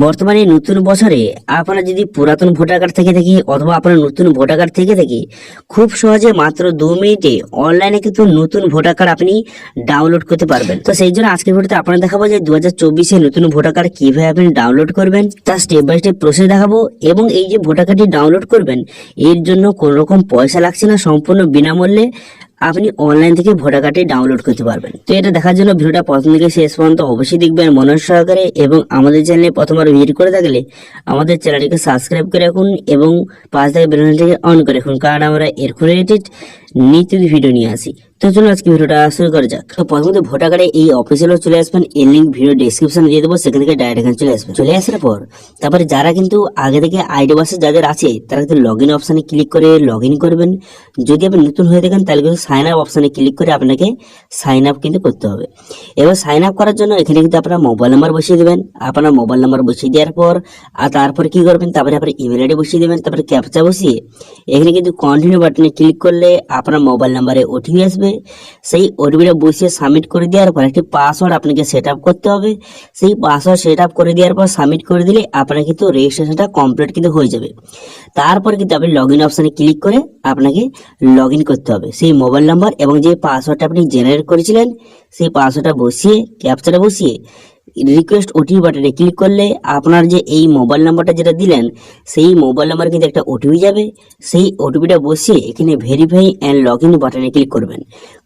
বর্তমানে নতুন বছরে আপনারা যদি পুরাতন ভোটার কার্ড থেকে থাকি অথবা আপনার নতুন ভোটার কার্ড থেকে থাকি, খুব সহজে মাত্র 2 মিনিটে অনলাইনে কিন্তু নতুন ভোটার কার্ড আপনি ডাউনলোড করতে পারবেন। তো সেই জন্য আজকের ভিডিওতে আপনারা দেখাবো যে 2024 নতুন ভোটার কার্ড কিভাবে আপনি ডাউনলোড করবেন, তার স্টেপ বাই স্টেপ প্রসেস দেখাবো। এবং এই যে ভোটার কার্ডটি ডাউনলোড করবেন, এর জন্য কোনো রকম পয়সা লাগছে না, সম্পূর্ণ বিনামূল্যে আপনি অনলাইন থেকে ভোটার কার্ডটি ডাউনলোড করতে পারবেন। তো এটা দেখার জন্য ভিডিওটা প্রথম থেকে শেষ পর্যন্ত অবশ্যই দেখবেন মনোযোগ সহকারে, এবং আমাদের চ্যানেলে প্রথমবার ভিজিট করে থাকলে আমাদের চ্যানেলটিকে সাবস্ক্রাইব করে রাখুন এবং পাশ থেকে বেল আইকনটিকে অন করে রাখুন, কারণ আমরা এরকম রিলেটেড নিত্য ভিডিও নিয়ে আসি। তো চলুন আজকে ভিডিওটা শুরু করা যাক। তো প্রথমত ভোটার কার্ডে এই অফিসিয়াল চলে আসবেন, এর লিঙ্ক ভিডিও ডেসক্রিপশনে দিয়ে দেবো, সেখান থেকে ডাইরেক্ট এখানে চলে আসবেন। চলে আসার পর তারপরে যারা কিন্তু আগে থেকে আইডি বাসে যাদের আছে তারা কিন্তু লগ ইন অপশানে ক্লিক করে লগ ইন করবেন। যদি আপনি নতুন হয়ে থাকেন তাহলে কিন্তু সাইন আপ অপশানে ক্লিক করে আপনাকে সাইন আপ কিন্তু করতে হবে। এবার সাইন আপ করার জন্য এখানে কিন্তু আপনার মোবাইল নাম্বার বসিয়ে দেবেন। আপনার মোবাইল নাম্বার বসিয়ে দেওয়ার পর তারপর কি করবেন, তারপরে আপনার ইমেল আইডি বসিয়ে দেবেন। তারপরে ক্যাপচা বসিয়ে এখানে কিন্তু কন্টিনিউ বাটনে ক্লিক করলে আপনার মোবাইল নাম্বারে ওটিপি আসবে। সেই ওটিপিটা বসিয়ে সাবমিট করে দেওয়ার পর একটি পাসওয়ার্ড আপনাকে সেট আপ করতে হবে। সেই পাসওয়ার্ড সেট আপ করে দেওয়ার পর সাবমিট করে দিলে আপনার কিন্তু রেজিস্ট্রেশনটা কমপ্লিট কিন্তু হয়ে যাবে। তারপর কিন্তু আপনি লগ ইন অপশানে ক্লিক করে আপনাকে লগ ইন করতে হবে। সেই মোবাইল নাম্বার এবং যে পাসওয়ার্ডটা আপনি জেনারেট করেছিলেন সেই পাসওয়ার্ডটা বসিয়ে ক্যাপচাটা বসিয়ে রিকোয়েস্ট ওটিপি বাটনে ক্লিক করলে আপনার যে এই মোবাইল নাম্বারটা যেটা দিলেন সেই মোবাইল নাম্বার কিন্তু একটা ওটিপি যাবে। সেই ওটিপিটা বসিয়ে এখানে ভেরিফাই অ্যান্ড লগ ইন বাটনে ক্লিক করবেন।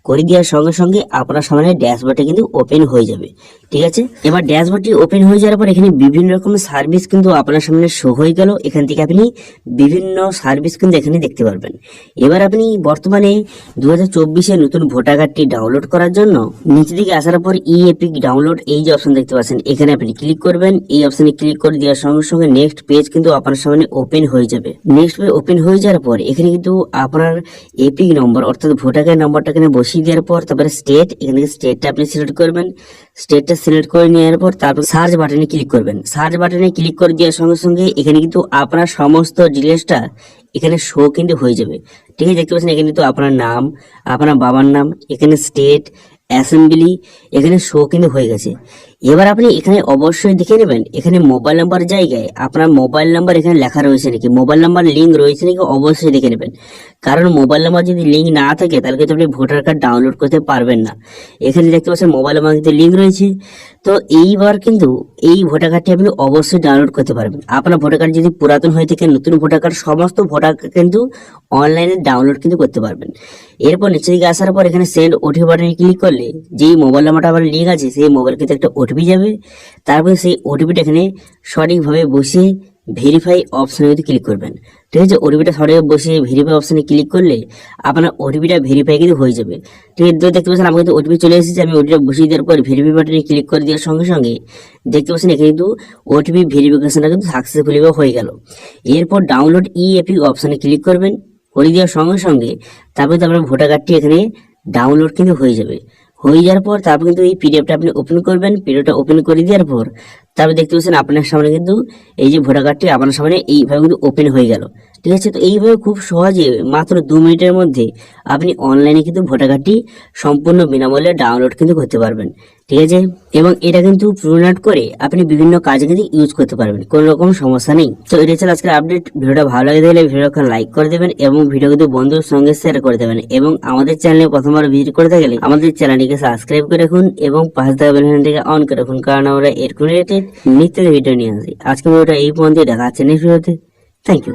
করে দেওয়ার সঙ্গে সঙ্গে আপনার সামনে ড্যাশবোর্ডটা কিন্তু ওপেন হয়ে যাবে। ঠিক আছে, এবার ড্যাশবোর্ডটি ওপেন হয়ে যাওয়ার পর এখানে বিভিন্ন রকমের সার্ভিস কিন্তু আপনার সামনে শো হয়ে গেল। এখান থেকে আপনি বিভিন্ন সার্ভিস কিন্তু এখানে দেখতে পারবেন। এবার আপনি বর্তমানে 2024 নতুন ভোটার কার্ডটি ডাউনলোড করার জন্য নিচে দিকে আসার পর ই এপিক ডাউনলোড এই যে অপশন দেখতে পাচ্ছেন, এখানে আপনি ক্লিক করবেন। এই অপশনে ক্লিক করে দেওয়ার সঙ্গে সঙ্গে নেক্সট পেজ কিন্তু আপনার সামনে ওপেন হয়ে যাবে। নেক্সট পেজ ওপেন হয়ে যাওয়ার পর এখানে কিন্তু আপনার এপিক নম্বর অর্থাৎ ভোটার কার্ড নম্বরটা এখানে বসিয়ে দেওয়ার পর তারপরে স্টেট, এখানে স্টেটটা আপনি সিলেক্ট করবেন। স্টেটটা সিলেক্ট করে নেওয়ার পর তারপর সার্চ বাটনে ক্লিক করবেন। সার্চ বাটনে ক্লিক করে দেওয়ার সঙ্গে সঙ্গে এখানে কিন্তু আপনার সমস্ত ডিটেলসটা এখানে শো কিন্তু হয়ে যাবে। ঠিক আছে, দেখতে পাচ্ছেন এখানে কিন্তু আপনার নাম, আপনার বাবার নাম, এখানে স্টেট, অ্যাসেম্বলি এখানে শো কিন্তু হয়ে গেছে। এবার আপনি এখানে অবশ্যই দেখে নেবেন এখানে মোবাইল নাম্বার জায়গায় আপনার মোবাইল নাম্বার এখানে লেখা রয়েছে নাকি, মোবাইল নাম্বার লিঙ্ক রয়েছে নাকি অবশ্যই দেখে নেবেন। কারণ মোবাইল নাম্বার যদি লিঙ্ক না থাকে তাহলে কিন্তু আপনি ভোটার কার্ড ডাউনলোড করতে পারবেন না। এখানে দেখতে পাচ্ছেন মোবাইল নাম্বার কিন্তু লিঙ্ক রয়েছে। তো এইবার কিন্তু এই ভোটার কার্ডটি আপনি অবশ্যই ডাউনলোড করতে পারবেন। আপনার ভোটার কার্ড যদি পুরাতন হয়ে থাকে, নতুন ভোটার কার্ড সমস্ত ভোটার কার্ড কিন্তু অনলাইনে ডাউনলোড কিন্তু করতে পারবেন। এরপর নিচে দিকে আসার পর এখানে সেন্ড ওটিপি বাটনে ক্লিক করলে যেই মোবাইল নাম্বারটা আমার লিঙ্ক আছে সেই মোবাইল কিন্তু একটা ওটিপি যাবে। তারপরে সেই ওটিপিটা এখানে সঠিকভাবে বসিয়ে ভেরিফাই অপশনে কিন্তু ক্লিক করবেন। ঠিক আছে, ওটিপিটা সঠিক বসিয়ে ভেরিফাই অপশনে ক্লিক করলে আপনার ওটিপিটা ভেরিফাই কিন্তু হয়ে যাবে। ঠিক আছে, তো দেখতে পাচ্ছেন আমার কিন্তু ওটিপি চলে এসেছে। আমি ওটিপিটা বসিয়ে দেওয়ার পর ভেরিফাই বাটনে ক্লিক করে দেওয়ার সঙ্গে সঙ্গে দেখতে পাচ্ছেন এখানে কিন্তু ওটিপি ভেরিফিকেশনটা কিন্তু সাকসেসফুলি হয়ে গেল। এরপর ডাউনলোড ই এপিক অপশনে ক্লিক করবেন। করে দেওয়ার সঙ্গে সঙ্গে তারপরে আপনার ভোটার কার্ডটি এখানে ডাউনলোড কিন্তু হয়ে যাবে। হয়ে যাওয়ার পর তারপর কিন্তু এই পিডিএফটা আপনি ওপেন করবেন। পিডিএফটা ওপেন করে দেওয়ার পর তারপর দেখতে পাচ্ছেন আপনার সামনে কিন্তু এই যে ভোটার কার্ডটি আপনার সামনে এইভাবে কিন্তু ওপেন হয়ে গেল। ঠিক আছে, তো এইভাবে খুব সহজে মাত্র 2 মিনিটের মধ্যে আপনি অনলাইনে কিন্তু ভোটার কার্ডটি সম্পূর্ণ বিনামূল্যে ডাউনলোড কিন্তু করতে পারবেন। ঠিক আছে, এবং এটা কিন্তু প্রিন্ট করে আপনি বিভিন্ন কাজে কিন্তু ইউজ করতে পারবেন, কোনো রকম সমস্যা নেই। তো এটা ছিল আজকের আপডেট। ভিডিওটা ভালো লাগে তাহলে ভিডিওকে লাইক করে দেবেন এবং ভিডিও কিন্তু বন্ধুর সঙ্গে শেয়ার করে দেবেন। এবং আমাদের চ্যানেলে প্রথমবার ভিজিট করে থাকলে আমাদের চ্যানেলটিকে সাবস্ক্রাইব করে রাখুন এবং পাশে থাকা বেল আইকনটিকে অন করে রাখুন, কারণ আমরা এরকম রিলেটেড নিত্য ভিডিও নিয়ে আসি। আজকের ভিডিওটা এই পর্যন্ত, দেখা হচ্ছে নেক্সট ভিডিওতে। Thank you.